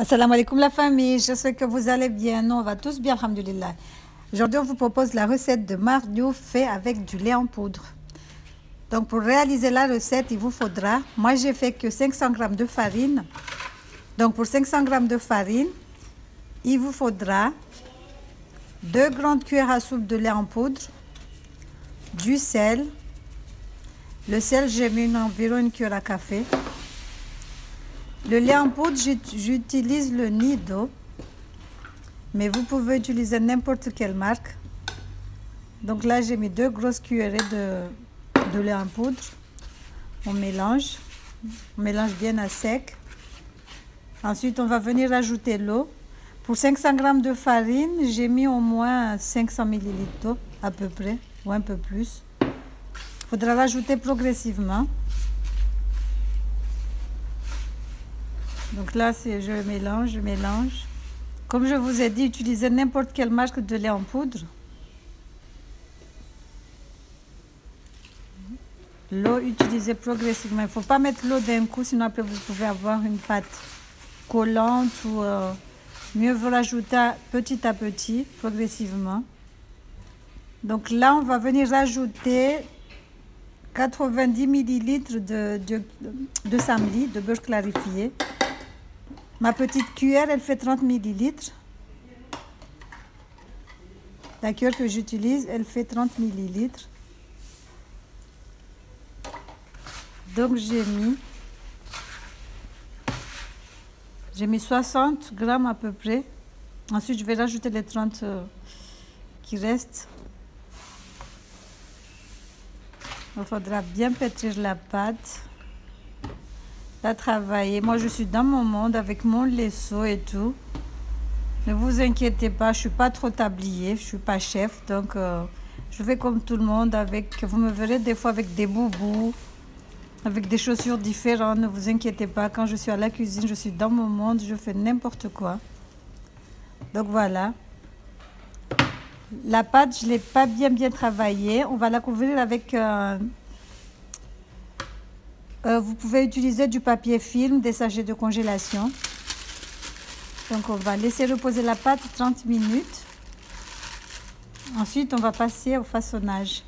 Assalamu alaikum la famille, j'espère que vous allez bien. Nous, on va tous bien, alhamdulillah. Aujourd'hui, on vous propose la recette de mardiou fait avec du lait en poudre. Donc, pour réaliser la recette, il vous faudra, moi j'ai fait que 500 g de farine. Donc, pour 500 g de farine, il vous faudra 2 grandes cuillères à soupe de lait en poudre, du sel. Le sel, j'ai mis environ une cuillère à café. Le lait en poudre, j'utilise le Nido, mais vous pouvez utiliser n'importe quelle marque. Donc là, j'ai mis 2 grosses cuillerées de lait en poudre. On mélange bien à sec. Ensuite, on va venir ajouter l'eau. Pour 500 g de farine, j'ai mis au moins 500 ml d'eau à peu près, ou un peu plus. Il faudra rajouter progressivement. Donc là, je mélange. Comme je vous ai dit, utilisez n'importe quelle marque de lait en poudre. L'eau, utilisez progressivement. Il ne faut pas mettre l'eau d'un coup, sinon après vous pouvez avoir une pâte collante ou mieux vaut rajouter petit à petit, progressivement. Donc là, on va venir rajouter 90 ml de samli, de beurre clarifié. Ma petite cuillère, elle fait 30 ml. La cuillère que j'utilise, elle fait 30 ml. Donc j'ai mis 60 g à peu près. Ensuite, je vais rajouter les 30 qui restent. Il faudra bien pétrir la pâte. La travailler. Moi, je suis dans mon monde avec mon laisseau et tout. Ne vous inquiétez pas, je suis pas trop tablier, je suis pas chef, donc je fais comme tout le monde. Vous me verrez des fois avec des boubous, avec des chaussures différentes. Ne vous inquiétez pas, quand je suis à la cuisine, je suis dans mon monde, je fais n'importe quoi. Donc voilà. La pâte, je l'ai pas bien travaillée. On va la couvrir avec vous pouvez utiliser du papier film, des sachets de congélation. Donc on va laisser reposer la pâte 30 minutes. Ensuite, on va passer au façonnage.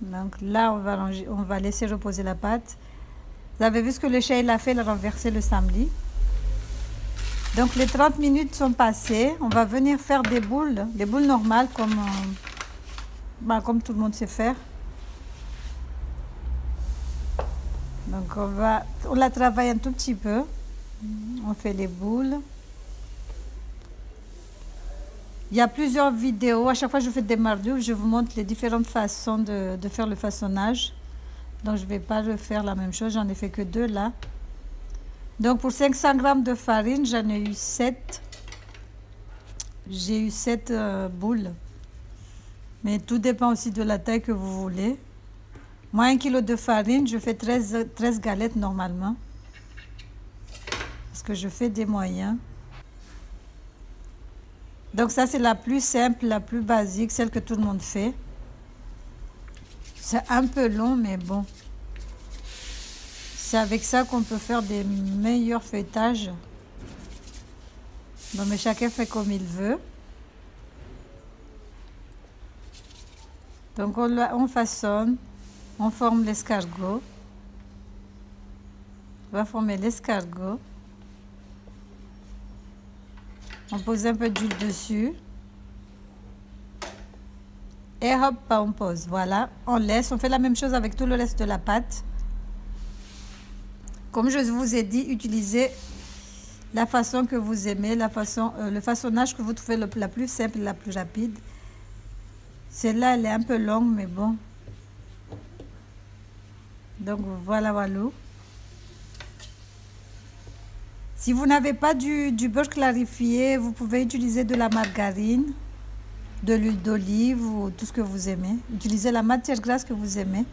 Donc là, on va laisser reposer la pâte. Vous avez vu ce que le chat il a fait, il a renversé le samli. Donc les 30 minutes sont passées. On va venir faire des boules normales comme tout le monde sait faire. Donc on la travaille un tout petit peu. On fait les boules. Il y a plusieurs vidéos. À chaque fois que je fais des mardiou, je vous montre les différentes façons de faire le façonnage. Donc je ne vais pas refaire la même chose. J'en ai fait que 2 là. Donc pour 500 g de farine, j'en ai eu 7. J'ai eu 7 boules. Mais tout dépend aussi de la taille que vous voulez. Moi, 1 kg de farine, je fais 13 galettes normalement. Parce que je fais des moyens. Donc ça, c'est la plus simple, la plus basique, celle que tout le monde fait. C'est un peu long, mais bon. C'est avec ça qu'on peut faire des meilleurs feuilletages. Bon, mais chacun fait comme il veut. Donc on façonne. On forme l'escargot. On va former l'escargot. On pose un peu d'huile dessus. Et hop, on pose. Voilà, on laisse. On fait la même chose avec tout le reste de la pâte. Comme je vous ai dit, utilisez la façon que vous aimez, le façonnage que vous trouvez la plus simple, la plus rapide. Celle-là, elle est un peu longue, mais bon. Donc voilà. Si vous n'avez pas du beurre clarifié, vous pouvez utiliser de la margarine, de l'huile d'olive ou tout ce que vous aimez. Utilisez la matière grasse que vous aimez.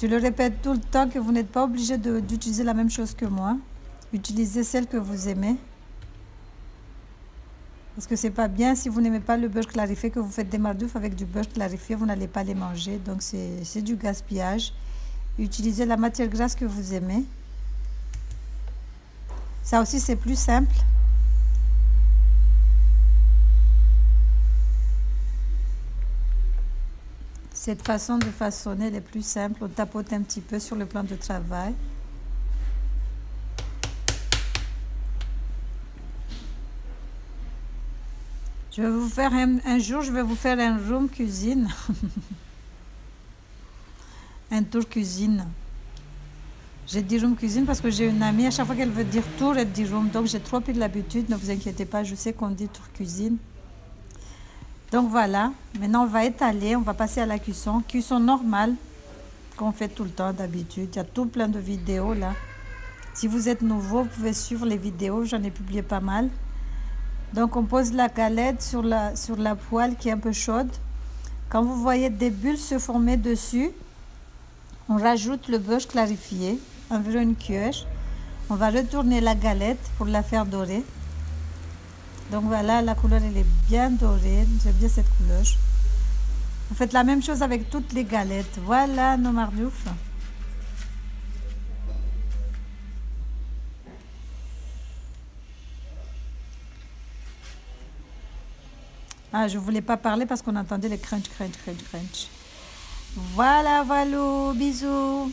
Je le répète tout le temps que vous n'êtes pas obligé d'utiliser la même chose que moi. Utilisez celle que vous aimez. Parce que c'est pas bien si vous n'aimez pas le beurre clarifié, que vous faites des mardoufs avec du beurre clarifié, vous n'allez pas les manger. Donc c'est du gaspillage. Utilisez la matière grasse que vous aimez. Ça aussi, c'est plus simple. Cette façon de façonner elle est plus simple. On tapote un petit peu sur le plan de travail. Je vais vous faire un jour, je vais vous faire un room cuisine. Un tour cuisine. J'ai dit room cuisine parce que j'ai une amie, à chaque fois qu'elle veut dire tour, elle dit room. Donc j'ai trop pris de l'habitude, ne vous inquiétez pas, je sais qu'on dit tour cuisine. Donc voilà, maintenant on va étaler, on va passer à la cuisson. Cuisson normale, qu'on fait tout le temps d'habitude. Il y a tout plein de vidéos là. Si vous êtes nouveau, vous pouvez suivre les vidéos, j'en ai publié pas mal. Donc on pose la galette sur la poêle qui est un peu chaude. Quand vous voyez des bulles se former dessus, on rajoute le beurre clarifié, environ une cuillère. On va retourner la galette pour la faire dorer. Donc voilà, la couleur elle est bien dorée, j'aime bien cette couleur. Vous faites la même chose avec toutes les galettes. Voilà nos mardiouf. Ah, je voulais pas parler parce qu'on entendait les crunch, crunch, crunch, crunch. Voilà, voilà, bisous.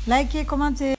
Likez, commentez.